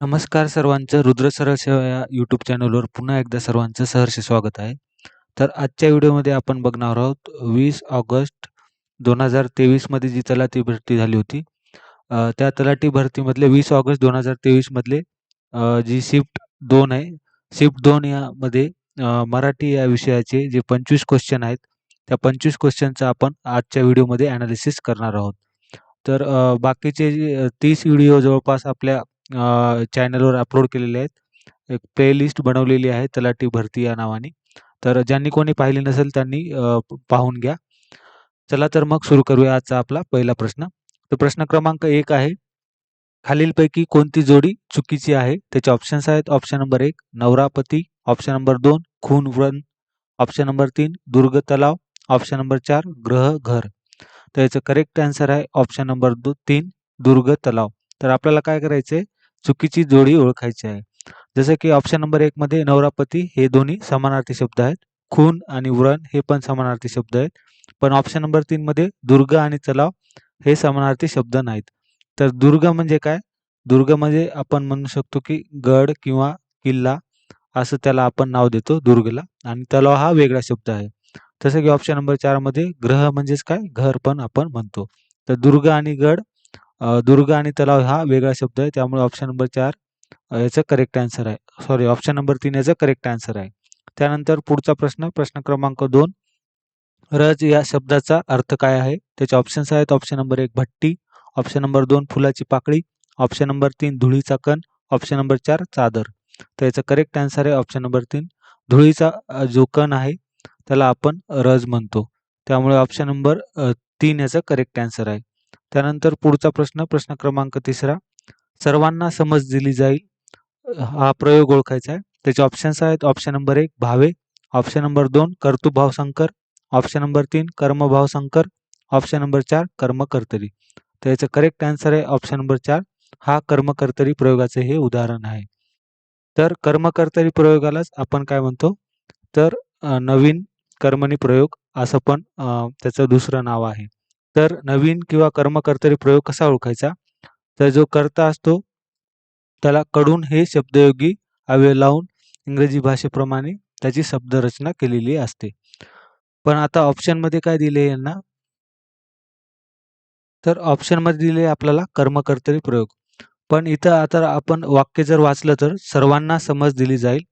नमस्कार सर्वांचं रुद्र सरळ सेवा या यूट्यूब चॅनलवर पुन्हा एकदा सर्वांचं सहर्ष स्वागत आहे. तर आजच्या व्हिडिओमध्ये आपण बघणार आहोत 20 ऑगस्ट 2023 मध्ये जी तलाठी भरती झाली होती. त्या तलाठी भरतीमधले 20 ऑगस्ट 2023 मधले जी शिफ्ट 2 आहे. शिफ्ट 2 यामध्ये मराठी या विषयाचे जे 25 क्वेश्चन आहेत, त्या 25 क्वेश्चनचा आपण आजच्या व्हिडिओमध्ये ॲनालिसिस करणार आहोत. तर बाकीचे जे 30 व्हिडिओ जवळपास आपल्या चॅनलवर अपलोड केलेले आहेत. एक प्लेलिस्ट बनवलेली आहे तलाठी भरती या नावाने. तर ज्यांनी कोणी पाहिली नसेल त्यांनी पाहून घ्या. चला तर मग सुरू करूया आजचा आपला पहिला प्रश्न. तर प्रश्न क्रमांक 1 आहे. खालीलपैकी कोणती जोडी चुकीची आहे? त्याचे ऑप्शन्स आहेत. ऑप्शन नंबर 1 नवरा पती, ऑप्शन नंबर 2 खून व्रण, ऑप्शन नंबर 3 दुर्ग तलाव, ऑप्शन नंबर 4 ग्रह घर. तर याचं करेक्ट आन्सर आहे ऑप्शन नंबर 3 दुर्ग तलाव. तर आपल्याला काय करायचंय? चुकीची जोडी ओळखायची आहे. जसं की ऑप्शन नंबर 1 मध्ये नवरा पती हे दोन्ही समानार्थी शब्द आहेत. खून आणि व्रण हे पण समानार्थी शब्द आहेत. पण ऑप्शन नंबर 3 मध्ये दुर्ग आणि तलाव हे समानार्थी शब्द नाहीत. तर दुर्ग म्हणजे काय? दुर्ग म्हणजे आपण म्हणू शकतो की गड किंवा किल्ला असं त्याला आपण नाव देतो दुर्गला, आणि तलाव हा वेगळा शब्द आहे. तसं की ऑप्शन नंबर 4 मध्ये ग्रह म्हणजेच काय? घर पण आपण म्हणतो. तर दुर्ग आणि तलाव हा वेगळा शब्द आहे. त्यामुळे ऑप्शन नंबर 4 याचं करेक्ट आन्सर आहे. सॉरी, ऑप्शन नंबर 3 याचं करेक्ट आन्सर आहे. त्यानंतर पुढचा प्रश्न, प्रश्न क्रमांक 2. रज या शब्दाचा अर्थ काय आहे? त्याचे ऑप्शन्स आहेत. ऑप्शन नंबर 1 भट्टी, ऑप्शन नंबर 2 फुलाची पाकळी, ऑप्शन नंबर 3 धुळीचा कण, ऑप्शन नंबर 4 चादर. तर याचं करेक्ट आन्सर आहे ऑप्शन नंबर 3. धुळीचा जो कण आहे त्याला आपण रज म्हणतो. त्यामुळे ऑप्शन नंबर 3 याचं करेक्ट आन्सर आहे. त्यानंतर पुढचा प्रश्न, प्रश्न क्रमांक 3. सर्वांना समज दिली जाईल हा प्रयोग ओळखायचा आहे. त्याचे ऑप्शन्स आहेत. Option number 1 Bhave, option number 2 कर्तृभाव संकर, ऑप्शन नंबर 3 कर्मभाव संकर, ऑप्शन नंबर 4 कर्मकर्तरी. तर याचं करेक्ट आन्सर आहे ऑप्शन नंबर 4. हा कर्मकर्तरी प्रयोगाचे हे उदाहरण आहे. तर कर्मकर्तरी प्रयोगालाच आपण काय म्हणतो? तर नवीन कर्मणी प्रयोग असं पण त्याचं दुसरं नाव आहे. तर नवीन किंवा कर्मकर्तरी प्रयोग कसा ओळखायचा? तर जो कर्ता असतो त्याला कडून हे शब्दयोगी अव्यय लावून इंग्रजी भाषेप्रमाणे त्याची शब्दरचना केलेली असते. पण आता ऑप्शनमध्ये काय दिले यांना? तर ऑप्शनमध्ये दिले आपल्याला कर्मकर्तरी प्रयोग. पण इथं आता आपण वाक्य जर वाचलं तर सर्वांना समज दिली जाईल.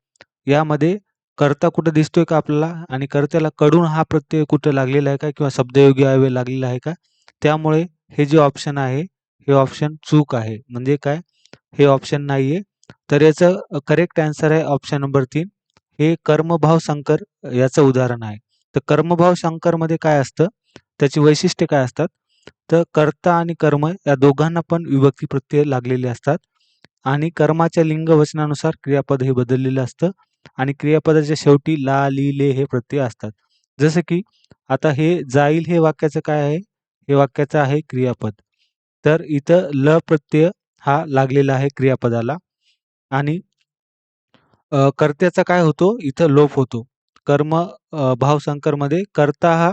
यामध्ये कर्ता कुठं दिसतोय का आपल्याला? आणि कर्त्याला कडून हा प्रत्यय कुठं लागलेला आहे का? किंवा शब्दयोगी अव्यय लागलेला आहे का? त्यामुळे हे जे ऑप्शन आहे, हे ऑप्शन चूक आहे. म्हणजे काय? हे ऑप्शन नाहीये. तर याचं करेक्ट आन्सर आहे ऑप्शन नंबर 3. हे कर्मभाव संकर याचं उदाहरण आहे. तर कर्मभाव संकरमध्ये काय असतं? त्याची वैशिष्ट्ये काय असतात? तर कर्ता आणि कर्म या दोघांना पण विभक्ती प्रत्यय लागलेले असतात, आणि कर्माच्या लिंग वचनानुसार क्रियापद हे बदललेलं असतं, आणि क्रियापदाच्या शेवटी ला, ली, ले हे प्रत्यय असतात. जसं की आता हे जाईल हे वाक्याचं काय आहे? हे वाक्याचं आहे क्रियापद. तर इथं ल प्रत्यय हा लागलेला आहे क्रियापदाला, आणि कर्त्याचा काय होतो? इथं लोप होतो. भाव संकरमध्ये कर्ता हा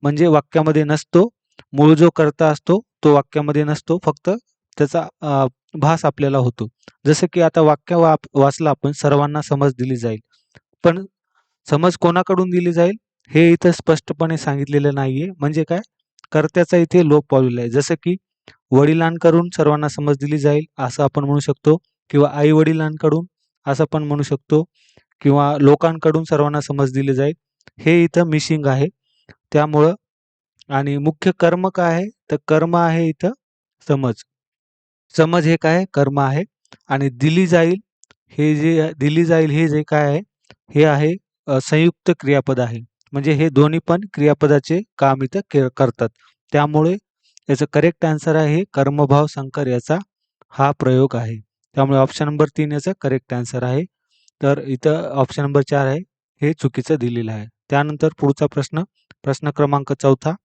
म्हणजे वाक्यामध्ये नसतो. मूळ जो कर्ता असतो तो वाक्यामध्ये नसतो. फक्त त्याचा भास आपल्याला होतो. जसं की आता वाक्य वाचलं आपण, सर्वांना समज दिली जाईल. पण समज कोणाकडून दिली जाईल हे इथं स्पष्टपणे सांगितलेलं नाहीये. म्हणजे काय? कर्त्याचा इथे लोप पावलेला आहे. जसं की वडिलांकडून सर्वांना समज दिली जाईल असं आपण म्हणू शकतो, किंवा आई-वडिलांकडून असं पण म्हणू शकतो, किंवा लोकांकडून सर्वांना समज दिली जाईल. हे इथं मिसिंग आहे. त्यामुळं, आणि मुख्य कर्म काय आहे? तर कर्म आहे इथं समज. समज हे काय आहे? कर्म आहे. आणि दिली जाईल दिली जाईल हे जे काय आहे? हे आहे संयुक्त क्रियापद आहे. म्हणजे हे दोन्ही पण क्रियापदाचे काम इथं करतात. त्यामुळे याचं करेक्ट आन्सर आहे कर्मभाव संकर याचा हा प्रयोग आहे. त्यामुळे ऑप्शन नंबर 3 याचा करेक्ट आन्सर आहे. तर इथं ऑप्शन नंबर 4 आहे हे चुकीचं दिलेलं आहे. त्यानंतर पुढचा प्रश्न, प्रश्न क्रमांक 4.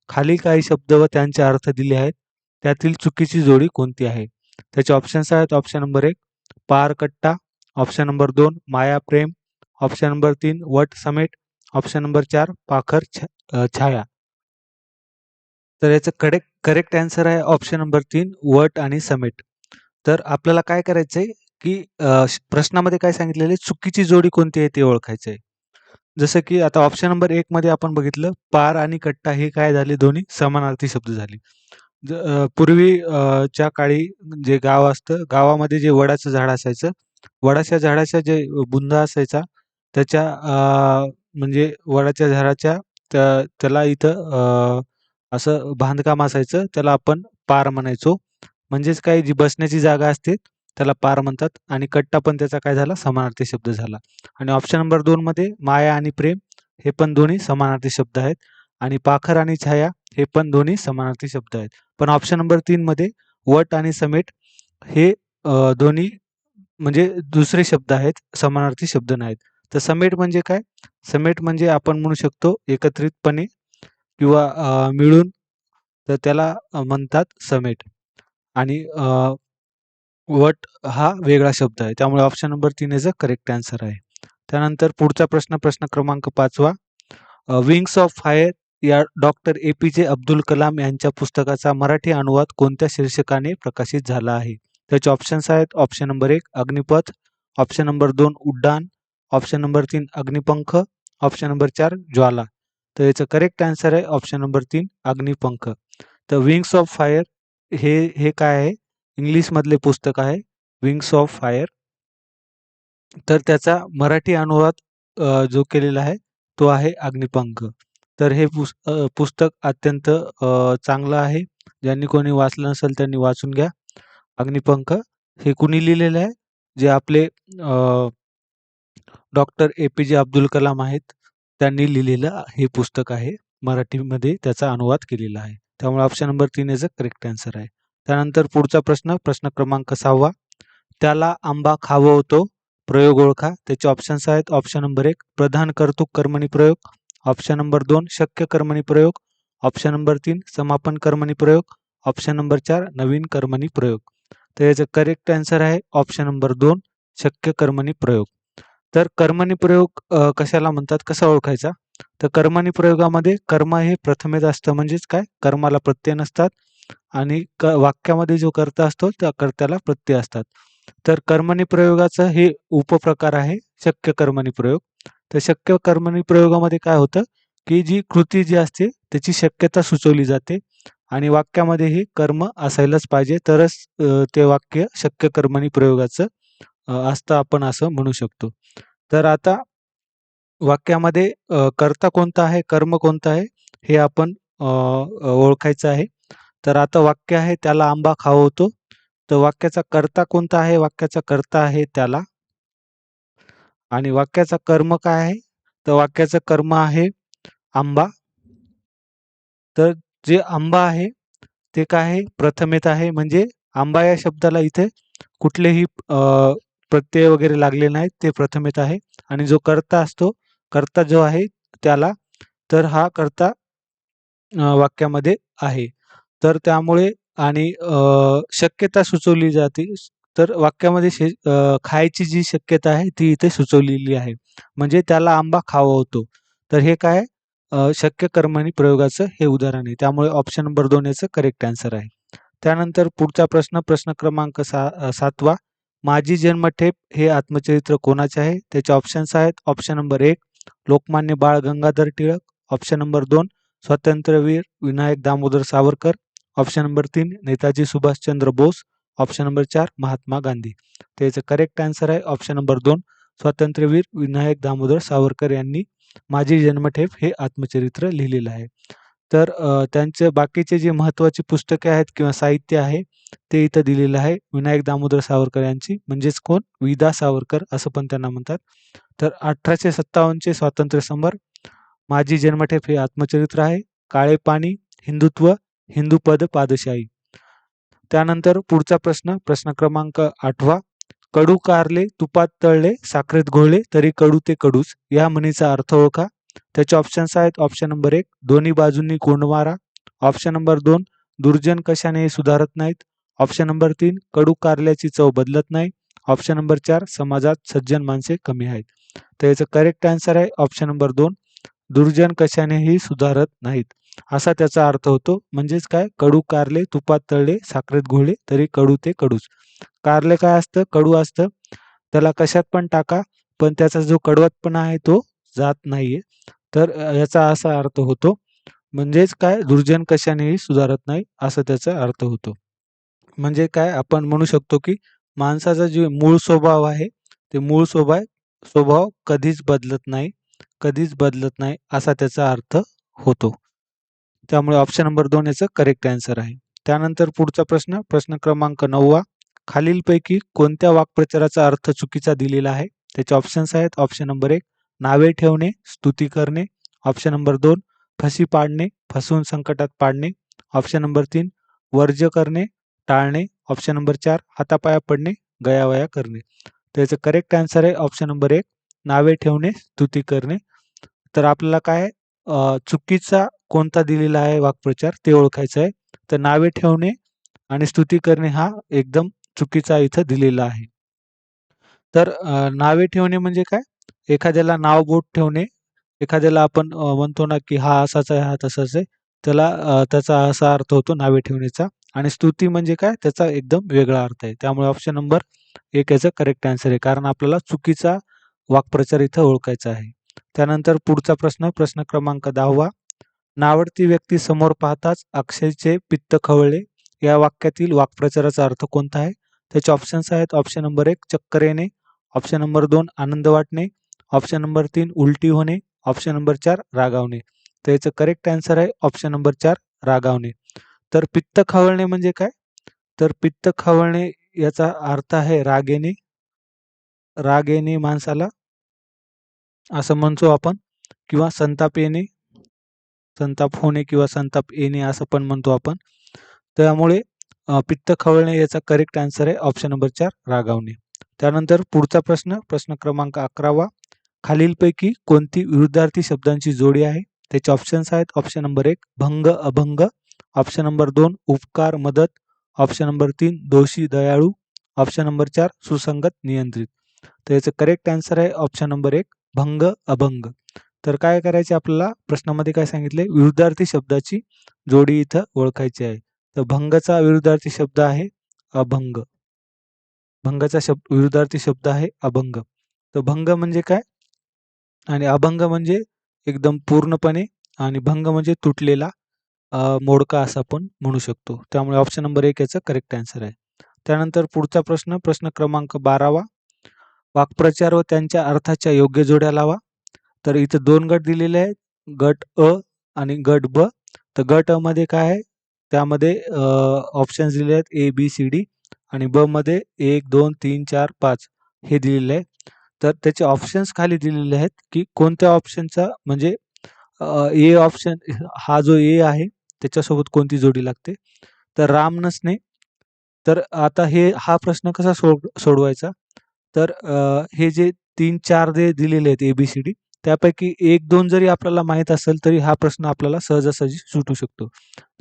खाली काही शब्द व त्यांचे अर्थ दिले आहेत. त्यातील चुकीची जोडी कोणती आहे? त्याचे ऑप्शन्स आहेत. ऑप्शन नंबर 1 पारकट्टा, ऑप्शन नंबर 2 माया प्रेम, ऑप्शन नंबर 3 वट समेट, ऑप्शन नंबर 4 पाखर छाया. तर याचं करेक्ट आन्सर आहे ऑप्शन नंबर 3 वट आणि समेट. तर आपल्याला काय करायचंय की प्रश्नामध्ये काय सांगितलेलं आहे, चुकीची जोडी कोणती आहे ते ओळखायचं आहे. जसं की आता ऑप्शन नंबर 1 मध्ये आपण बघितलं पार आणि कट्टा हे काय झाले दोन्ही समानार्थी शब्द झाले. पूर्वी च्या काळी जे गाव असतं, गावामध्ये जे वडाचं झाड असायचं, वडाच्या झाडाचा जे बुंदा असायचा त्याच्या म्हणजे वडाच्या झाडाच्या त्याला इथं असं बांधकाम असायचं, त्याला आपण पार म्हणायचो. म्हणजेच काय जी बसण्याची जागा असते त्याला पार म्हणतात आणि कट्टा पण त्याचा काय झाला समानार्थी शब्द झाला. आणि ऑप्शन नंबर 2 मध्ये माया आणि प्रेम हे पण दोन्ही समानार्थी शब्द आहेत आणि पाखर आणि छाया हे पण दोन्ही समानार्थी शब्द आहेत. पण ऑप्शन नंबर 3 मध्ये वट आणि समेट हे दोन्ही म्हणजे दुसरे शब्द आहेत, समानार्थी शब्द नाहीत. तर समेट म्हणजे काय? समेट म्हणजे आपण म्हणू शकतो एकत्रितपणे किंवा मिळून तर त्याला म्हणतात समेट आणि वट हा वेगळा शब्द आहे. त्यामुळे option number 3 is a correct answer आहे. त्यानंतर पुढचा प्रश्न, प्रश्न क्रमांक 5वा. विंग्स ऑफ फायर या डॉक्टर ए.पी.जे. अब्दुल कलाम यांच्या पुस्तकाचा मराठी अनुवाद कोणत्या शीर्षकाने प्रकाशित झाला आहे? त्याचे ऑप्शन्स आहेत. Option number 1 Agnipath, option number 2 Uddan, option number 3 Agnipankh, option number 4 Jwala. तर याचं करेक्ट आन्सर आहे ऑप्शन नंबर 3 अग्निपंख. तर विंग्स ऑफ फायर हे काय आहे? इंग्लिशमधले पुस्तक आहे विंग्स ऑफ फायर. तर त्याचा मराठी अनुवाद जो केलेला आहे तो आहे अग्निपंख. तर हे पुस्तक अत्यंत चांगलं आहे. ज्यांनी कोणी वाचलं नसेल त्यांनी वाचून घ्या. अग्निपंख हे कुणी लिहिलेलं आहे? जे आपले डॉक्टर ए.पी.जे. अब्दुल कलाम आहेत. त्यांनी लिहिलेलं हे पुस्तक आहे. मराठीमध्ये त्याचा अनुवाद केलेला आहे. त्यामुळे option number 3 is a correct answer आहे. त्यानंतर पुढचा प्रश्न, प्रश्न क्रमांक 6वा. त्याला आंबा खाववतो, प्रयोग ओळखा. त्याचे ऑप्शन्स आहेत. ऑप्शन नंबर 1 प्रधान कर्तृक कर्मणी प्रयोग, ऑप्शन नंबर 2 शक्य कर्मणी प्रयोग, ऑप्शन नंबर 3 समापन कर्मणी प्रयोग, ऑप्शन नंबर 4 नवीन कर्मणी प्रयोग. तर याचं करेक्ट आन्सर आहे ऑप्शन नंबर 2 शक्य कर्मणी प्रयोग. तर कर्मणी प्रयोग कशाला म्हणतात, कसा ओळखायचा? तर कर्मणी प्रयोगामध्ये कर्म हे प्रथमेत असतं, म्हणजेच काय कर्माला प्रत्यय नसतात आणि वाक्यामध्ये जो कर्ता असतो त्या कर्त्याला प्रत्यय असतात. तर कर्मणी प्रयोगाचं हे उपप्रकार आहे शक्य कर्मणी प्रयोग. तर शक्य कर्मणी प्रयोगामध्ये काय होतं, की जी कृती जी असते त्याची शक्यता सुचवली जाते आणि वाक्यामध्ये हे कर्म असायलाच पाहिजे तरच ते वाक्य शक्य कर्मणी प्रयोगाचं असतं, आपण असं म्हणू शकतो. तर आता वाक्यामध्ये कर्ता कोणता आहे, कर्म कोणतं आहे हे आपण ओळखायचं आहे. तर आता वाक्य आहे त्याला आंबा खाववतो. तर वाक्याचा कर्ता कोणता आहे? वाक्याचा कर्ता आहे त्याला. आणि वाक्याचा कर्म काय आहे? तर वाक्याचं कर्म आहे आंबा. तर जे आंबा आहे ते काय आहे? प्रथमेत आहे. म्हणजे आंबा या शब्दाला इथे कुठलेही प्रत्यय वगैरे लागले नाहीत. ते प्रथमेत आहे. आणि जो कर्ता असतो, कर्ता जो आहे त्याला, तर हा कर्ता वाक्यामध्ये आहे. तर त्यामुळे आणि शक्यता सुचवली जाते. तर वाक्यामध्ये खायची जी शक्यता आहे ती इथे सुचवलेली आहे. म्हणजे त्याला आंबा खाववतो. तर हे काय आहे? शक्य कर्मणी प्रयोगाचं हे उदाहरण आहे. त्यामुळे ऑप्शन नंबर 2 याचं करेक्ट आन्सर आहे. त्यानंतर पुढचा प्रश्न, प्रश्न क्रमांक 7वा. माझी जन्मठेप हे आत्मचरित्र कोणाचे आहे? त्याचे ऑप्शन्स आहेत. Option number 1 Lokmanya Bal Gangadhar Tilak, option number 2 Swatantryaveer Vinayak Damodar Savarkar, option number 3 Netaji Subhashchandra Bose, option number 4 Mahatma Gandhi. त्याचं करेक्ट आन्सर आहे ऑप्शन नंबर 2 स्वातंत्र्यवीर विनायक दामोदर सावरकर यांनी माझी जन्मठेप हे आत्मचरित्र लिहिलेलं आहे. तर त्यांचे बाकीचे जे महत्त्वाची पुस्तके आहेत किंवा साहित्य आहे ते इथं दिलेलं आहे. विनायक दामोदर सावरकर यांची, म्हणजेच कोण? वि. सावरकर असं पण त्यांना म्हणतात. तर 1857 स्वातंत्र्य समर, माझी जन्मठेप हे आत्मचरित्र आहे. काळे पाणी, हिंदुत्व, हिंदूपद पादशाही. त्यानंतर पुढचा प्रश्न, प्रश्न क्रमांक 8वा. कडू कारले तुपात तळले साखरेत घोळले तरी कडू ते कडूच या म्हणीचा अर्थ ओळखा. त्याचे ऑप्शन्स आहेत. ऑप्शन नंबर 1 दोन्ही बाजूंनी कोंड मारा, ऑप्शन नंबर 2 दुर्जन कशाने सुधारत नाहीत, ऑप्शन नंबर 3 कडू कारल्याची चव बदलत नाही, ऑप्शन नंबर 4 समाजात सज्जन माणसे कमी आहेत. तर याचं करेक्ट आन्सर आहे ऑप्शन नंबर 2 दुर्जन कशानेही सुधारत नाहीत असा त्याचा अर्थ होतो. म्हणजेच काय? कडू कारले तुपात तळले साखरेत घोळले तरी कडू ते कडूच. कारले काय असतं? कडू असतं. त्याला कशात पण टाका, पण त्याचा जो कडवटपणा आहे तो जात नाहीये. तर याचा असा अर्थ होतो. म्हणजेच काय दुर्जन कशानेही सुधारत नाही असा त्याचा अर्थ होतो. म्हणजे काय आपण म्हणू शकतो, की माणसाचा जे मूळ स्वभाव आहे, ते मूळ स्वभाव कधीच बदलत नाही, कधीच बदलत नाही असा त्याचा अर्थ होतो. त्यामुळे ऑप्शन नंबर 2 याचं करेक्ट आन्सर आहे. त्यानंतर पुढचा प्रश्न, प्रश्न क्रमांक 9 खालीलपैकी कोणत्या वाक्प्रचाराचा अर्थ चुकीचा दिलेला आहे? त्याचे ऑप्शन्स आहेत. ऑप्शन नंबर 1 नावे ठेवणे, स्तुती करणे. ऑप्शन नंबर 2 फसी पाडणे, फसवून संकटात पाडणे. ऑप्शन नंबर 3 वर्ज्य करणे, टाळणे. ऑप्शन नंबर 4 हातापाया पडणे, गयावया करणे. त्याचं करेक्ट आन्सर आहे ऑप्शन नंबर 1 नावे ठेवणे, स्तुती करणे. तर आपल्याला काय चुकीचा कोणता दिलेला आहे वाक्प्रचार ते ओळखायचं आहे. तर नावे ठेवणे आणि स्तुती करणे हा एकदम चुकीचा इथं दिलेला आहे. तर नावे ठेवणे म्हणजे काय? एखाद्याला नाव बोट ठेवणे. एखाद्याला आपण म्हणतो ना, की हा असाच आहे, हा तसाच आहे. त्याला त्याचा असा अर्थ होतो नावे ठेवण्याचा आणि स्तुती म्हणजे काय? त्याचा एकदम वेगळा अर्थ आहे. त्यामुळे ऑप्शन नंबर 1 याचं करेक्ट आन्सर आहे. कारण आपल्याला चुकीचा वाक्प्रचार इथं ओळखायचा आहे. त्यानंतर पुढचा प्रश्न, प्रश्न क्रमांक 10 नावडती व्यक्ती समोर पाहताच अक्षयचे पित्त खवळले. या वाक्यातील वाक्प्रचाराचा अर्थ कोणता आहे? त्याचे ऑप्शन्स आहेत. ऑप्शन नंबर 1 चक्कर येणे, ऑप्शन नंबर 2 आनंद वाटणे, ऑप्शन नंबर 3 उलटी होणे, ऑप्शन नंबर 4 रागावणे. तर याचं करेक्ट आन्सर आहे ऑप्शन नंबर 4 रागावणे. तर पित्त खवळणे म्हणजे काय? तर पित्त खवळणे याचा अर्थ आहे राग येणे. राग येणे माणसाला असं म्हणतो आपण किंवा संताप येणे, संताप होणे किंवा संताप येणे असं पण म्हणतो आपण. त्यामुळे पित्त खवळणे याचा करेक्ट आन्सर आहे ऑप्शन नंबर 4 रागावणे. त्यानंतर पुढचा प्रश्न, प्रश्न क्रमांक 11 खालीलपैकी कोणती विरुद्धार्थी शब्दांची जोडी आहे? त्याचे ऑप्शन्स आहेत. ऑप्शन नंबर 1 भंग, अभंग. ऑप्शन नंबर 2 उपकार, मदत. ऑप्शन नंबर 3 दोषी, दयाळू. ऑप्शन नंबर 4 सुसंगत, नियंत्रित. तर याचं करेक्ट आन्सर आहे ऑप्शन नंबर 1 भंग, अभंग. तर काय करायचे आपल्याला प्रश्नामध्ये काय सांगितले? विरुद्धार्थी शब्दाची जोडी इथं ओळखायची आहे. तर भंगचा विरुद्धार्थी शब्द आहे अभंग. भंगचा विरुद्धार्थी शब्द आहे अभंग. तर भंग म्हणजे काय? आणि अभंग म्हणजे एकदम पूर्णपणे आणि भंग म्हणजे तुटलेला मोडका असं आपण म्हणू शकतो. त्यामुळे ऑप्शन नंबर 1 याचं करेक्ट आन्सर आहे. त्यानंतर पुढचा प्रश्न, प्रश्न क्रमांक 12 वाक्प्रचार व त्यांच्या अर्थाच्या योग्य जोड्या लावा. तर इथं 2 गट दिलेले आहेत. गट अ आणि गट ब. तर गट अ मध्ये काय आहे? त्यामध्ये ऑप्शन्स दिले आहेत ए, बी, सी, डी आणि ब मध्ये 1, 2, 3, 4, 5 हे दिलेले आहे. तर त्याचे ऑप्शन्स खाली दिलेले आहेत, की कोणत्या ऑप्शनचा म्हणजे ए ऑप्शन हा जो ए आहे त्याच्यासोबत कोणती जोडी लागते? तर राम नसणे. तर आता हा प्रश्न कसा सोडवायचा? तर हे जे 3-4 जे दिलेले आहेत ए-बी-सी-डी त्यापैकी 1-2 जरी आपल्याला माहीत असेल तरी हा प्रश्न आपल्याला सहजासहजी सुटू शकतो.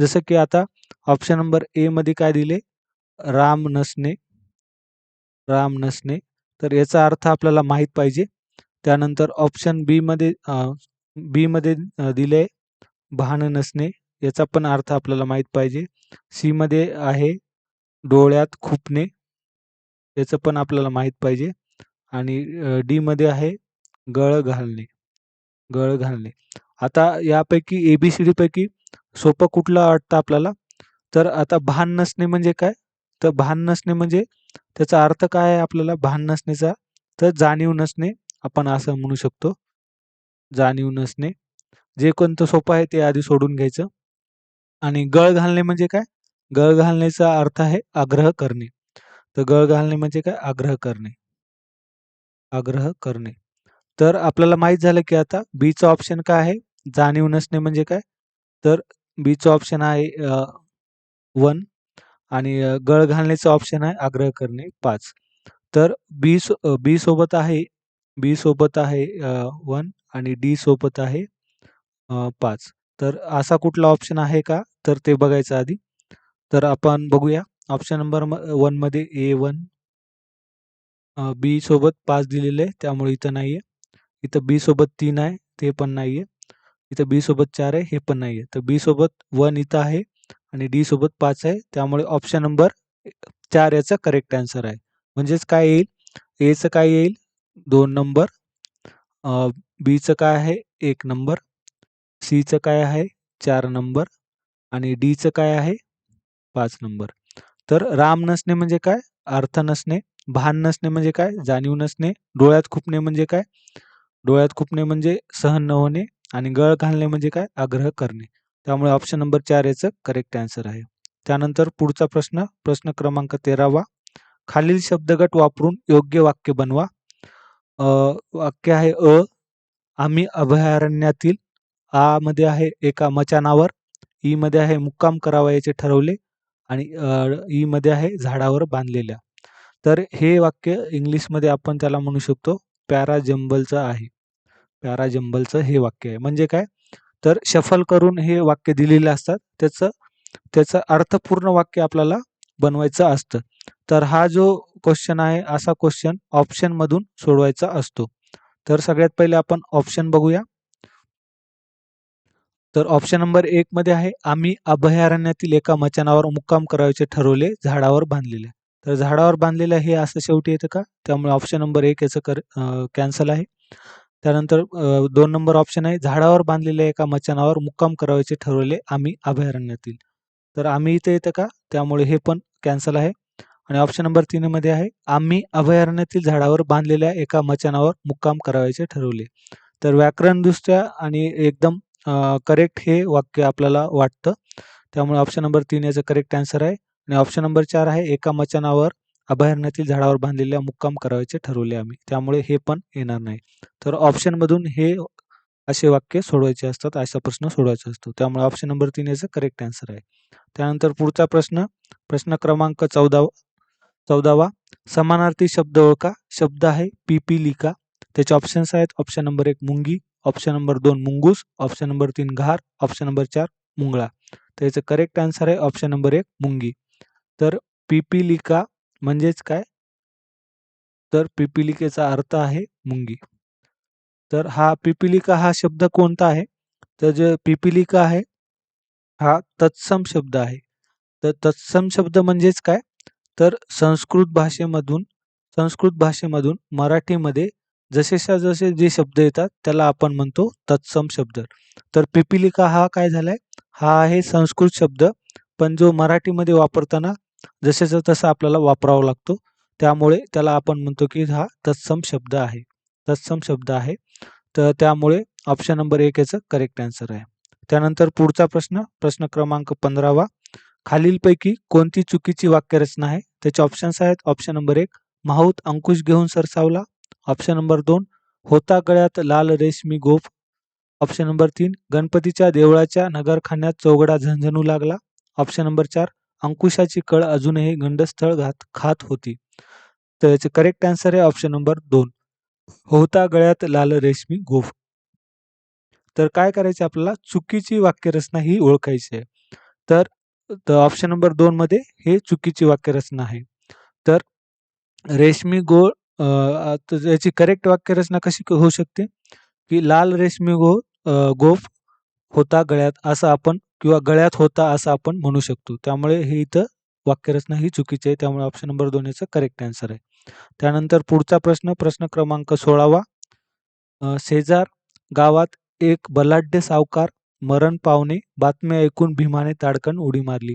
जसं की आता ऑप्शन नंबर ए मध्ये काय दिले? राम नसणे, राम नसणे. तर याचा अर्थ आपल्याला माहीत पाहिजे. त्यानंतर ऑप्शन बी मध्ये दिले भान नसणे. याचा पण अर्थ आपल्याला माहीत पाहिजे. सी मध्ये आहे डोळ्यात खुपणे. याचं पण आपल्याला माहीत पाहिजे. आणि डी मध्ये आहे गळ घालणे, गळ घालणे. आता यापैकी ए-बी-सी-डी पैकी सोपं कुठलं वाटतं आपल्याला? तर आता भान नसणे म्हणजे काय? तर भान नसणे म्हणजे त्याचा अर्थ काय आहे आपल्याला भान नसण्याचा? तर जाणीव नसणे आपण असं म्हणू शकतो. जाणीव नसणे. जे कोणतं सोपं आहे ते आधी सोडून घ्यायचं. आणि गळ घालणे म्हणजे काय? गळ घालण्याचा अर्थ आहे आग्रह करणे. तर गळ घालणे म्हणजे काय? आग्रह करणे. आग्रह करणे. तर आपल्याला माहीत झालं की आता बीचं ऑप्शन काय आहे? जाणीव नसणे म्हणजे काय? तर बीचं ऑप्शन आहे 1 आणि गळ घालण्याचं ऑप्शन आहे आग्रह करणे 5. तर बी सोबत आहे 1 आणि डी सोबत आहे 5. तर असा कुठला ऑप्शन आहे का? तर ते बघायचं आधी. तर आपण बघूया. ऑप्शन नंबर 1 मध्ये A1 बी सोबत 5 दिलेलं आहे त्यामुळे इथं नाहीये. इथं बी सोबत 3 आहे ते पण नाहीये. इथं बी सोबत 4 आहे हे पण नाहीये. तर बी सोबत 1 इथं आहे आणि डी सोबत 5 आहे. त्यामुळे ऑप्शन नंबर 4 याचा करेक्ट आन्सर आहे. म्हणजेच काय येईल? एचं काय येईल? 2 नंबर, बीचं काय आहे? 1 नंबर, सीचं काय आहे? 4 नंबर आणि डीचं काय आहे? 5 नंबर. तर राम नसणे म्हणजे काय? अर्थ नसणे. भान नसणे म्हणजे काय? जाणीव नसणे. डोळ्यात खुपणे म्हणजे काय? डोळ्यात खुपणे म्हणजे सहन न होणे आणि गळ घालणे म्हणजे काय? आग्रह करणे. त्यामुळे ऑप्शन नंबर 4 याचं करेक्ट आन्सर आहे. त्यानंतर पुढचा प्रश्न, प्रश्न क्रमांक 13वा. खालील शब्दगट वापरून योग्य वाक्य बनवा. वाक्य आहे आम्ही अभयारण्यातील. आ मध्ये आहे एका मचानावर. ई मध्ये आहे मुक्काम करावयाचे ठरवले आणि ई मध्ये आहे झाडावर बांधलेल्या. तर हे वाक्य इंग्लिशमध्ये आपण त्याला म्हणू शकतो पॅराजंबलचं आहे. पॅराजंबलचं हे वाक्य आहे. म्हणजे काय? तर शफल करून हे वाक्य दिलेले असतात. त्याचं अर्थपूर्ण वाक्य आपल्याला बनवायचं असतं. तर हा जो क्वेश्चन आहे असा क्वेश्चन ऑप्शनमधून सोडवायचा असतो. तर सगळ्यात पहिले आपण ऑप्शन बघूया. तर ऑप्शन नंबर 1 मध्ये आहे आम्ही अभयारण्यातील एका मचानावर मुक्काम करायचे ठरवले, झाडावर बांधलेले. तर झाडावर बांधलेलं हे असं शेवटी येतं का? त्यामुळे ऑप्शन नंबर 1 याचं कॅन्सल आहे. त्यानंतर 2 नंबर ऑप्शन आहे झाडावर बांधलेल्या एका मचानावर मुक्काम करायचे ठरवले आम्ही अभयारण्यातील. तर आम्ही इथे येतं का? त्यामुळे हे पण कॅन्सल आहे. आणि ऑप्शन नंबर 3 मध्ये आहे आम्ही अभयारण्यातील झाडावर बांधलेल्या एका मचानावर मुक्काम करायचे ठरवले. तर व्याकरणदृष्ट्या आणि एकदम करेक्ट हे वाक्य आपल्याला वाटतं. त्यामुळे ऑप्शन नंबर 3 याचं करेक्ट आन्सर आहे. आणि ऑप्शन नंबर 4 आहे एका मचानावर अभयारण्यातील झाडावर बांधलेल्या मुक्काम करायचे ठरवले आम्ही. त्यामुळे हे पण येणार नाही. तर ऑप्शनमधून हे असे वाक्य सोडवायचे असतात, असा प्रश्न सोडवायचा असतो. त्यामुळे ऑप्शन नंबर 3 याचं करेक्ट आन्सर आहे. त्यानंतर पुढचा प्रश्न, प्रश्न क्रमांक 14वा. समानार्थी शब्द ओळखा. शब्द आहे पिपीलिका. त्याचे ऑप्शन्स आहेत ऑप्शन नंबर 1 मुंगी, ऑप्शन नंबर 2 मुंगूस, ऑप्शन नंबर 3 घार, ऑप्शन नंबर 4 मुंगळा. तर याचं करेक्ट आन्सर आहे ऑप्शन नंबर 1 मुंगी. तर पिपीलिका म्हणजेच काय? तर पिपीलिकेचा अर्थ आहे मुंगी. तर हा पिपीलिका हा शब्द कोणता आहे? तर जे पिपीलिका आहे हा तत्सम शब्द आहे. तर तत्सम शब्द म्हणजेच काय? तर संस्कृत भाषेमधून मराठीमध्ये जसेच्या जसे जे शब्द येतात त्याला आपण म्हणतो तत्सम शब्द. तर पिपीलिका हा काय झालाय? हा आहे संस्कृत शब्द, पण जो मराठीमध्ये वापरताना जसेचा तसा आपल्याला वापरावा लागतो. त्यामुळे त्याला आपण म्हणतो की हा तत्सम शब्द आहे. तत्सम शब्द आहे. तर त्यामुळे ऑप्शन नंबर 1 याचं करेक्ट आन्सर आहे. त्यानंतर पुढचा प्रश्न, प्रश्न क्रमांक 15वा. खालीलपैकी कोणती चुकीची वाक्यरचना आहे? त्याचे ऑप्शन्स आहेत ऑप्शन नंबर 1 माहूत अंकुश घेऊन सरसावला, ऑप्शन नंबर 2 होता गळ्यात लाल रेशमी गोफ, ऑप्शन नंबर 3 गणपतीच्या देवळाच्या नगरखान्यात चौघडा झणझणू लागला, ऑप्शन नंबर 4 अंकुशाची कळ अजूनही गंडस्थळ खात होती. तर याचे करेक्ट आन्सर आहे ऑप्शन नंबर 2 होता गळ्यात लाल रेशमी गोफ. तर काय करायचं आपल्याला? चुकीची वाक्यरचना ही ओळखायची आहे. तर ऑप्शन नंबर 2 मध्ये हे चुकीची वाक्यरचना आहे. तर रेशमी गोळ तर याची करेक्ट वाक्यरचना कशी होऊ शकते? की लाल रेशमी गोफ होता गळ्यात असं आपण किंवा गळ्यात होता असं आपण म्हणू शकतो. त्यामुळे हे इथं वाक्यरचना ही चुकीची आहे. त्यामुळे ऑप्शन नंबर 2 याचं करेक्ट आन्सर आहे. त्यानंतर पुढचा प्रश्न, प्रश्न क्रमांक 16वा. शेजार गावात एक बलाढ्य सावकार मरण पावणे, बातमी ऐकून भीमाने ताडकन उडी मारली.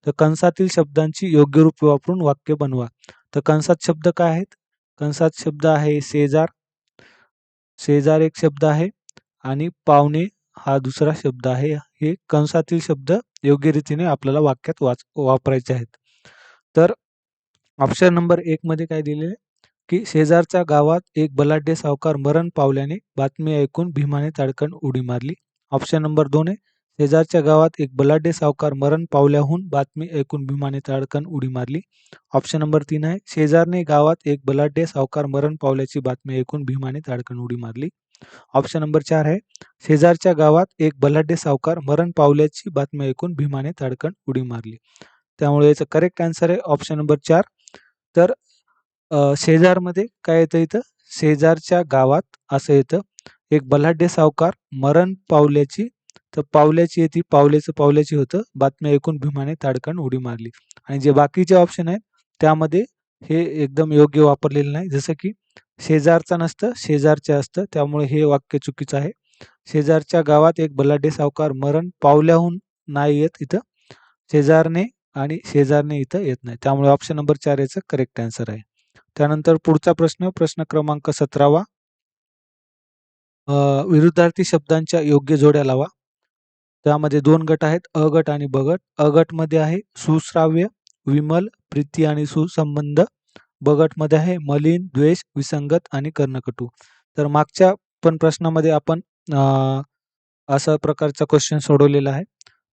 तर कंसातील शब्दांची योग्य रूप वापरून वाक्य बनवा. तर कंसात शब्द काय आहेत? कंसात शब्द आहे शेजार. शेजार एक शब्द आहे आणि पावणे हा दुसरा शब्द आहे. हे कंसातील शब्द योग्य रीतीने आपल्याला वाक्यात वापरायचे आहेत. तर ऑप्शन नंबर 1 मध्ये काय दिलेले आहे? की शेजारच्या गावात एक बलाढ्य सावकार मरण पावल्याने बातमी ऐकून भीमाने ताडकन उडी मारली. ऑप्शन नंबर 2 आहे शेजारच्या गावात एक बलाढ्य सावकार मरण पावल्याहून बातमी ऐकून भीमाने ताडकन उडी मारली. ऑप्शन नंबर 3 आहे शेजारने गावात एक बलाढ्य सावकार मरण पावल्याची बातमी ऐकून भीमाने ताडकन उडी मारली. ऑप्शन नंबर 4 आहे शेजारच्या गावात एक बलाढ्य सावकार मरण पावल्याची बातमी ऐकून भीमाने ताडकन उडी मारली. त्यामुळे याचं करेक्ट आन्सर आहे ऑप्शन नंबर 4. तर शेजारमध्ये काय येतं इथं? शेजारच्या गावात असं येतं. एक बलाढ्य सावकार मरण पावल्याची, तर पावल्याची येते, पावल्याची होतं. बातमी ऐकून भीमाने ताडकन उडी मारली. आणि जे बाकीचे ऑप्शन आहेत त्यामध्ये हे एकदम योग्य वापरलेलं नाही. जसं की शेजारचा नसतं, शेजारचे असतं. त्यामुळे हे वाक्य चुकीचं आहे. शेजारच्या गावात एक बलाढ्य सावकार मरण पावल्याहून नाही येत इथं. शेजारने आणि शेजारने इथं येत नाही. त्यामुळे ऑप्शन नंबर 4 याचं करेक्ट आन्सर आहे. त्यानंतर पुढचा प्रश्न, प्रश्न क्रमांक 17वा. विरुद्धार्थी शब्दांच्या योग्य जोड्या लावा. त्यामध्ये 2 गट आहेत, अ गट आणि ब गट. अ गटमध्ये आहे सुश्राव्य, विमल, प्रीती आणि सुसंबंध. ब गटमध्ये आहे मलिन, द्वेष, विसंगत आणि कर्णकटू. तर मागच्या पण प्रश्नामध्ये आपण अशा प्रकारचा क्वेश्चन सोडवलेला आहे.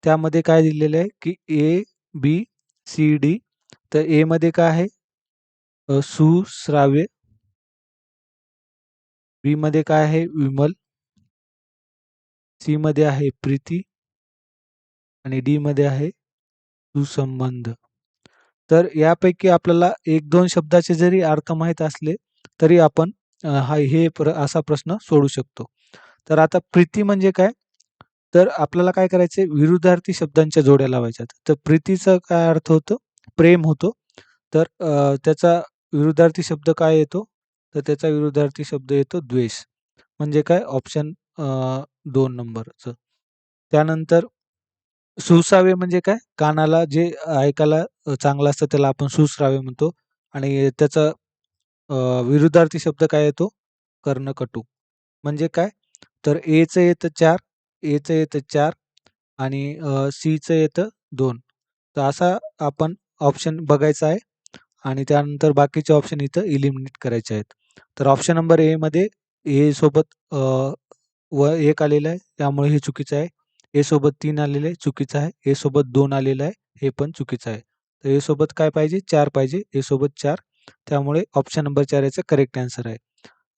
त्यामध्ये काय दिलेलं आहे की ए, बी, सी, डी. तर ए मध्ये काय आहे? सुश्राव्य. बी मध्ये काय आहे? विमल. सी मध्ये आहे प्रीती आणि डी मध्ये आहे सुसंबंध. तर यापैकी आपल्याला 1-2 शब्दाचे जरी अर्थ माहीत असले तरी आपण असा प्रश्न सोडू शकतो. तर आता प्रीती म्हणजे काय? तर आपल्याला काय करायचंय, विरुद्धार्थी शब्दांच्या जोड्या लावायच्यात. तर प्रीतीचा काय अर्थ होतो? प्रेम होतो. तर त्याचा विरुद्धार्थी शब्द काय येतो? तर त्याचा विरुद्धार्थी शब्द येतो द्वेष. म्हणजे काय? ऑप्शन 2 नंबरचं. त्यानंतर सुश्राव्य म्हणजे काय? कानाला जे ऐकायला चांगलं असतं त्याला आपण सुश्राव्य म्हणतो आणि त्याचा विरुद्धार्थी शब्द काय येतो? कर्णकटू. म्हणजे काय? तर एचं येतं 4, एचं येतं 4 आणि सीचं येतं 2. तर असा आपण ऑप्शन बघायचा आहे आणि त्यानंतर बाकीचे ऑप्शन इथं इलिमिनेट करायचे आहेत. तर ऑप्शन नंबर ए मध्ये ए सोबत व 1 आलेलं आहे, त्यामुळे हे चुकीचं आहे. ए सोबत 3 आलेलं आहे, चुकीचं आहे. ए सोबत 2 आलेलं आहे, हे पण चुकीचं आहे. तर ए सोबत काय पाहिजे? 4 पाहिजे. ए सोबत 4. त्यामुळे ऑप्शन नंबर 4 याचा करेक्ट आन्सर आहे.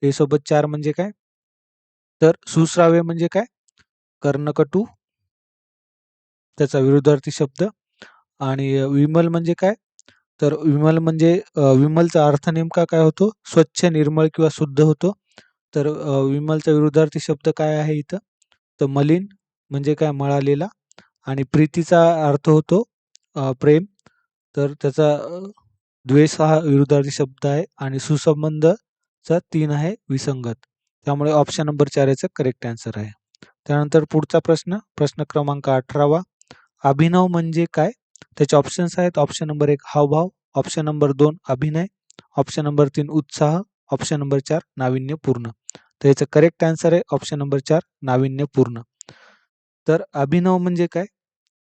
ए सोबत 4 म्हणजे काय? तर सुश्राव्य म्हणजे काय? कर्णकटू, त्याचा विरुद्धार्थी शब्द. आणि विमल म्हणजे काय? तर विमल म्हणजे विमलचा अर्थ नेमका काय होतो? स्वच्छ, निर्मळ किंवा शुद्ध होतो. तर विमलचा विरुद्धार्थी शब्द काय आहे इथं? तर मलिन म्हणजे काय? मळालेला. आणि प्रीतीचा अर्थ होतो प्रेम. तर त्याचा द्वेष हा विरुद्धार्थी शब्द आहे आणि सुसंबंधचा 3 आहे विसंगत. त्यामुळे ऑप्शन नंबर 4 याचा करेक्ट आन्सर आहे. त्यानंतर पुढचा प्रश्न, प्रश्न क्रमांक 18वा. अभिनव म्हणजे काय? त्याचे ऑप्शन्स आहेत. ऑप्शन नंबर 1 हावभाव, ऑप्शन नंबर 2 अभिनय, ऑप्शन नंबर 3 उत्साह, ऑप्शन नंबर 4 नाविन्यपूर्ण. तर याचं करेक्ट आन्सर आहे ऑप्शन नंबर 4 नाविन्यपूर्ण. तर अभिनव म्हणजे काय?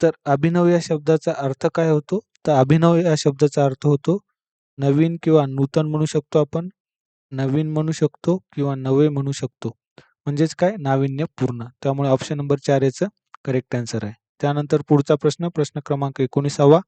तर अभिनव या शब्दाचा अर्थ काय होतो? तर अभिनव या शब्दाचा अर्थ होतो नवीन किंवा नूतन म्हणू शकतो आपण. नवीन म्हणू शकतो किंवा नवे म्हणू शकतो. म्हणजेच काय? नाविन्यपूर्ण. त्यामुळे ऑप्शन नंबर 4 याचं करेक्ट आन्सर आहे. त्यानंतर पुढचा प्रश्न, प्रश्न क्रमांक 19वा.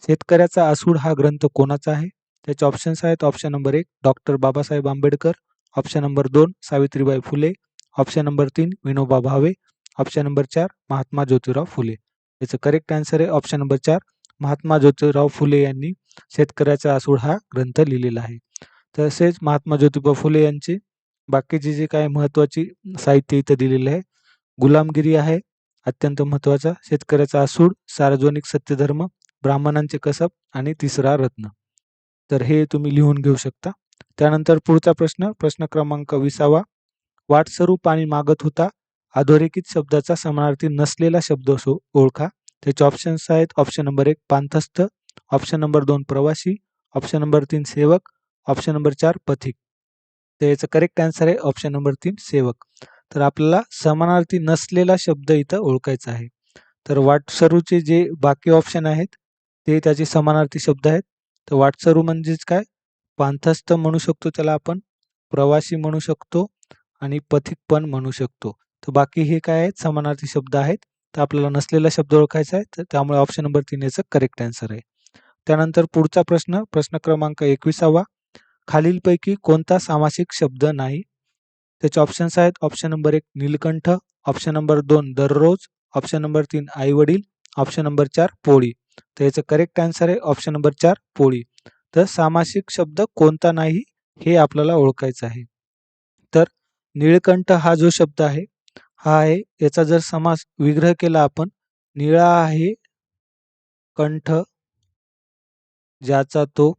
शेतकऱ्याचा आसूड हा ग्रंथ कोणाचा आहे? त्याचे ऑप्शन्स आहेत. Option number 1 doctor Babasaheb Ambedkar, option number 2 Savitribai Phule, option number 3 Vinoba Bhave, option number 4 Mahatma Jyotirao Phule. याचं करेक्ट आन्सर आहे ऑप्शन नंबर 4 महात्मा ज्योतिराव फुले यांनी शेतकऱ्याचा आसूड हा ग्रंथ लिहिलेला आहे. तसेच महात्मा ज्योतिबा फुले यांचे बाकीचे जे काही महत्त्वाची साहित्य इथं दिलेलं आहे. गुलामगिरी आहे अत्यंत महत्त्वाचा, शेतकऱ्याचा आसूड, सार्वजनिक सत्यधर्म, ब्राह्मणांचे कसब आणि तिसरा रत्न. तर हे तुम्ही लिहून घेऊ शकता. त्यानंतर पुढचा प्रश्न, प्रश्न क्रमांक 20वा. वाटसरू पाणी मागत होता. अधोरेखित शब्दाचा समानार्थी नसलेला शब्द ओळखा. त्याचे ऑप्शन्स आहेत. ऑप्शन नंबर 1 पांथस्थ, ऑप्शन नंबर 2 प्रवासी, ऑप्शन नंबर 3 सेवक, ऑप्शन नंबर 4 पथिक. तर याचं करेक्ट आन्सर आहे ऑप्शन नंबर 3 सेवक. तर आपल्याला समानार्थी नसलेला शब्द इथं ओळखायचा आहे. तर वाटसरूचे जे बाकी ऑप्शन आहेत ते त्याचे समानार्थी शब्द आहेत. तर वाटसरू म्हणजेच काय? पांथस्थ म्हणू शकतो त्याला आपण, प्रवासी म्हणू शकतो आणि पथिक पण म्हणू शकतो. तर बाकी हे काय आहेत? समानार्थी शब्द आहेत. तर आपल्याला नसलेला शब्द ओळखायचा आहे. तर त्यामुळे ऑप्शन नंबर 3 याचं करेक्ट आन्सर आहे. त्यानंतर पुढचा प्रश्न, प्रश्न क्रमांक 21वा. खालीलपैकी कोणता सामासिक शब्द नाही? त्याचे ऑप्शन्स आहेत. Option number 1 Nilkanth, option number 2 दररोज, ऑप्शन नंबर 3 आई-वडील, ऑप्शन नंबर 4 पोळी. तर याचं करेक्ट आन्सर आहे ऑप्शन नंबर 4 पोळी. तर सामासिक शब्द कोणता नाही हे आपल्याला ओळखायचं आहे. तर नीळकंठ हा जो शब्द आहे, हा आहे याचा जर समास विग्रह केला आपण, निळा आहे कंठ ज्याचा तो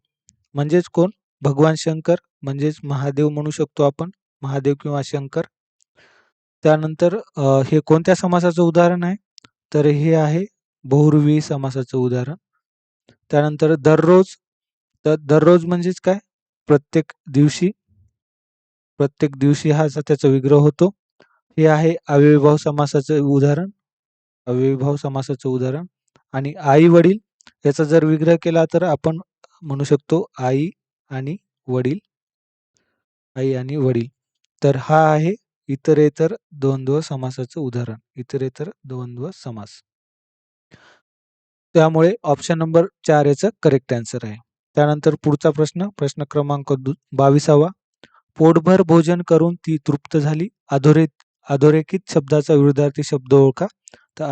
म्हणजेच कोण? भगवान शंकर म्हणजेच महादेव म्हणू शकतो आपण. महादेव किंवा शंकर. त्यानंतर हे कोणत्या समासाचं उदाहरण आहे? तर हे आहे बहुव्रीही समासाचं उदाहरण. त्यानंतर दररोज. तर दररोज म्हणजेच काय? प्रत्येक दिवशी. प्रत्येक दिवशी हा असा त्याचा विग्रह होतो. हे आहे अव्ययीभाव समासाचं उदाहरण. अव्ययीभाव समासाचं उदाहरण. आणि आई-वडील याचा जर विग्रह केला तर आपण म्हणू शकतो आई आणि वडील. आई आणि वडील. तर हा आहे इतरेतर द्वंद्व समासाचं उदाहरण. इतरेतर द्वंद्व समास. त्यामुळे ऑप्शन नंबर 4 याचं करेक्ट आन्सर आहे. त्यानंतर पुढचा प्रश्न, प्रश्न क्रमांक 22वा. पोटभर भोजन करून ती तृप्त झाली. अधोरेखित शब्दाचा विरुद्धार्थी शब्द ओळखा. तर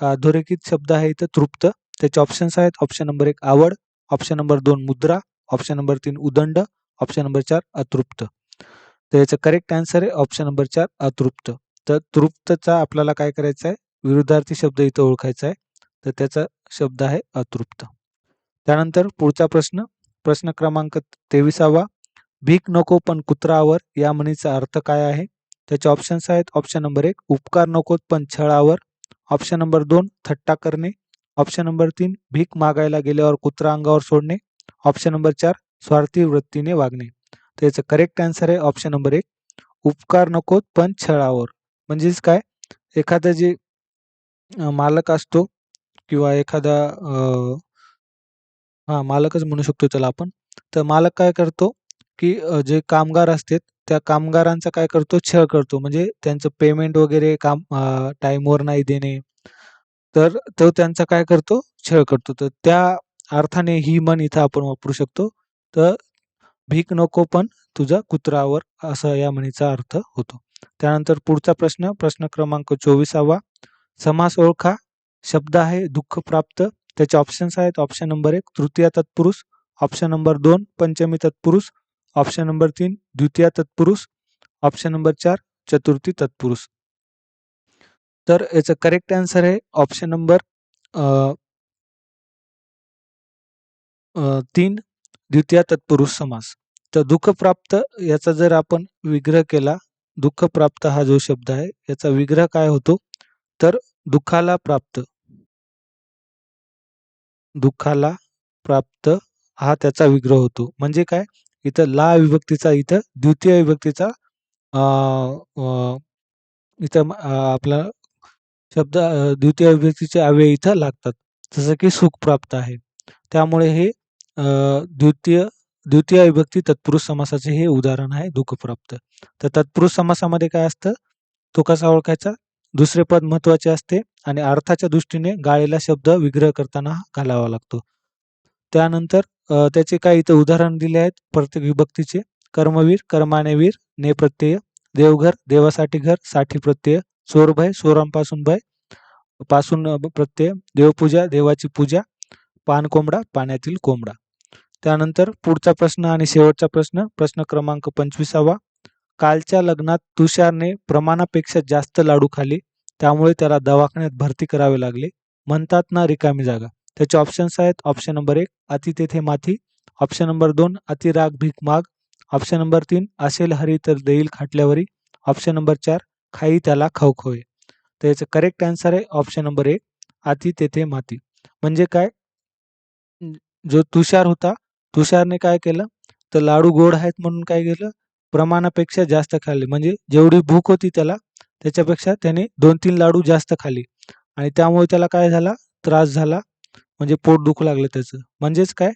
अधोरेखित शब्द आहे इथं तृप्त. त्याचे ऑप्शन्स आहेत. ऑप्शन नंबर 1 आवड, ऑप्शन नंबर 2 मुद्रा, ऑप्शन नंबर 3 उदंड, ऑप्शन नंबर 4 अतृप्त. तर याचं करेक्ट आन्सर आहे ऑप्शन नंबर 4 अतृप्त. तर तृप्तचा आपल्याला काय करायचं आहे? विरुद्धार्थी शब्द इथं ओळखायचा आहे. तर त्याचा शब्द आहे अतृप्त. त्यानंतर पुढचा प्रश्न, प्रश्न क्रमांक 23वा. भीक नको पण कुत्रावर या म्हणीचा अर्थ काय आहे? त्याचे ऑप्शन्स आहेत. ऑप्शन नंबर 1 उपकार नकोत पण छळावर, ऑप्शन नंबर 2 थट्टा करणे, ऑप्शन नंबर 3 भीक मागायला गेल्यावर कुत्रा अंगावर सोडणे, ऑप्शन नंबर 4 स्वार्थी वृत्तीने वागणे. तर याचं करेक्ट आन्सर आहे ऑप्शन नंबर 1 उपकार नकोत पण छळावर. म्हणजेच काय? एखादा जे मालक असतो किंवा एखादा मालकच म्हणू शकतो त्याला आपण. तर मालक काय करतो, की जे कामगार असतात, त्या कामगारांचा काय करतो? छळ करतो. म्हणजे त्यांचं पेमेंट वगैरे टाईमवर नाही देणे. तर तो त्यांचा काय करतो? छळ करतो. तर त्या अर्थाने ही म्हण इथं आपण वापरू शकतो. तर भीक नको पण तुझा कुत्रावर असा या म्हणीचा अर्थ होतो. त्यानंतर पुढचा प्रश्न, प्रश्न क्रमांक 24वा. समास ओळखा. शब्द आहे दुःखप्राप्त. त्याचे ऑप्शन्स आहेत. ऑप्शन नंबर 1 तृतीय तत्पुरुष, ऑप्शन नंबर 2 पंचमी तत्पुरुष, ऑप्शन नंबर 3 द्वितीय तत्पुरुष, ऑप्शन नंबर 4 चतुर्थी तत्पुरुष. तर याचं करेक्ट आन्सर आहे ऑप्शन नंबर 3 द्वितीय तत्पुरुष समास. तर दुःखप्राप्त याचा जर आपण विग्रह केला, दुःखप्राप्त हा जो शब्द आहे याचा विग्रह काय होतो? तर दुःखाला प्राप्त. दुःखाला प्राप्त हा त्याचा विग्रह होतो. म्हणजे काय? इथं ला विभक्तीचा इथं द्वितीय विभक्तीचा अ, अ, इथं आपला शब्द द्वितीय विभक्तीचे अव्यय इथं लागतात. जसं की सुख प्राप्त आहे. त्यामुळे हे द्वितीय द्वितीय विभक्ती तत्पुरुष समासाचे हे उदाहरण आहे दुःखप्राप्त. तर तत्पुरुष समासामध्ये काय असतं? तो कसा ओळखायचा? दुसरे पद महत्वाचे असते आणि अर्थाच्या दृष्टीने गाळलेला शब्द विग्रह करताना घालावा लागतो. त्यानंतर त्याचे काही इथं उदाहरण दिले आहेत प्रत्येक विभक्तीचे. कर्मवीर, कर्माने वीर, ने प्रत्यय, देवघर, देवासाठी घर, साठी प्रत्यय, चोरभय, चोरांपासून भय, पासून प्रत्यय, देवपूजा, देवाची पूजा, पानकोंबडा, पाण्यातील कोंबडा. त्यानंतर पुढचा प्रश्न आणि शेवटचा प्रश्न, प्रश्न क्रमांक 25वा. कालच्या लग्नात तुषारने प्रमाणापेक्षा जास्त लाडू खाल्ले, त्यामुळे त्याला दवाखान्यात भरती करावे लागले. म्हणतात ना रिकामी जागा. त्याचे ऑप्शन्स आहेत. ऑप्शन नंबर 1 अति तेथे माती, ऑप्शन नंबर 2 अति राग भीक माग, ऑप्शन नंबर 3 असेल हरी तर देईल खाटल्यावरी, ऑप्शन नंबर 4 खाई त्याला खवखवे. तर याचं करेक्ट आन्सर आहे ऑप्शन नंबर 1 अति तेथे माती. म्हणजे काय? जो तुषार होता, तुषारने काय केलं? तर लाडू गोड आहेत म्हणून काय केलं? प्रमाणापेक्षा जास्त खाल्ले. म्हणजे जेवढी भूक होती त्याला, त्याच्यापेक्षा त्याने 2-3 लाडू जास्त खाल्ले आणि त्यामुळे त्याला काय झाला? त्रास झाला. म्हणजे पोट दुखू लागलं त्याचं. म्हणजेच काय?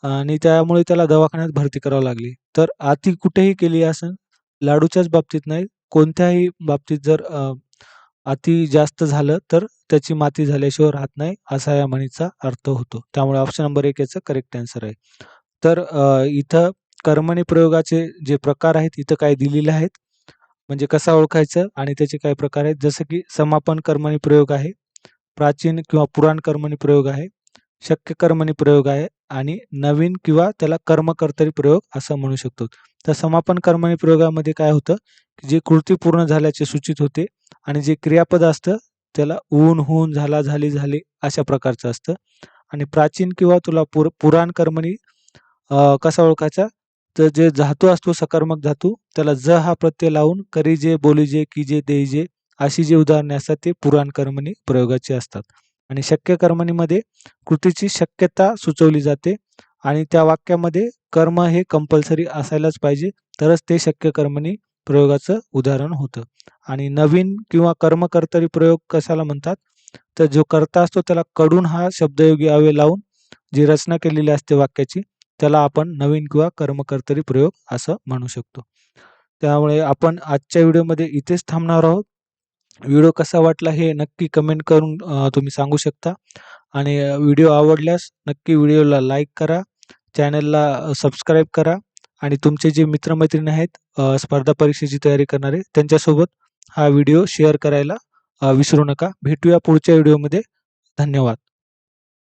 आणि त्यामुळे त्याला दवाखान्यात भरती करावं लागली. तर अति कुठेही केली असेल, लाडूच्याच बाबतीत नाही, कोणत्याही बाबतीत जर अति जास्त झालं तर त्याची माती झाल्याशिवाय राहत नाही, असा या म्हणीचा अर्थ होतो. त्यामुळे ऑप्शन नंबर 1 याचं करेक्ट आन्सर आहे. तर इथं कर्मणी प्रयोगाचे जे प्रकार आहेत इथं काय दिलेले आहेत. म्हणजे कसा ओळखायचं आणि त्याचे काय प्रकार आहेत. जसं की समापन कर्मणी प्रयोग आहे, प्राचीन किंवा पुराण कर्मणी प्रयोग आहे, शक्य कर्मणी प्रयोग आहे आणि नवीन किंवा त्याला कर्मकर्तरी प्रयोग असं म्हणू शकतो. तर समापन कर्मणी प्रयोगामध्ये काय होतं, की जी कृती पूर्ण झाल्याचे सूचित होते आणि जे क्रियापद असतं त्याला ऊन, होऊन, झाला, झाली, झाले अशा प्रकारचं असतं. आणि प्राचीन किंवा तुला पुराण कर्मणी कसा ओळखायचा? तर जे धातू असतो सकारात्मक धातू त्याला ज हा प्रत्यय लावून करीजे, बोलीजे, कीजे, देईजे अशी जी उदाहरणे असतात ते पुराण कर्मणी प्रयोगाची असतात. आणि शक्य कर्मणीमध्ये कृतीची शक्यता सुचवली जाते आणि त्या वाक्यामध्ये कर्म हे कंपल्सरी असायलाच पाहिजे, तरच ते शक्य कर्मणी प्रयोगाचं उदाहरण होतं. आणि नवीन किंवा कर्मकर्तरी प्रयोग कशाला म्हणतात? तर जो कर्ता असतो त्याला कडून हा शब्दयोगी अव्यय लावून जी रचना केलेली असते वाक्याची त्याला आपण नवीन किंवा कर्मकर्तरी प्रयोग असं म्हणू शकतो. त्यामुळे आपण आजच्या व्हिडिओमध्ये इथेच थांबणार आहोत. व्हिडिओ कसा वाटला हे नक्की कमेंट करून तुम्ही सांगू शकता आणि व्हिडिओ आवडल्यास नक्की व्हिडिओला लाईक करा, चॅनलला सबस्क्राईब करा आणि तुमचे जे मित्रमैत्रिणी आहेत स्पर्धा परीक्षेची तयारी करणारे त्यांच्यासोबत हा व्हिडिओ शेअर करायला विसरू नका. भेटूया पुढच्या व्हिडिओमध्ये. धन्यवाद.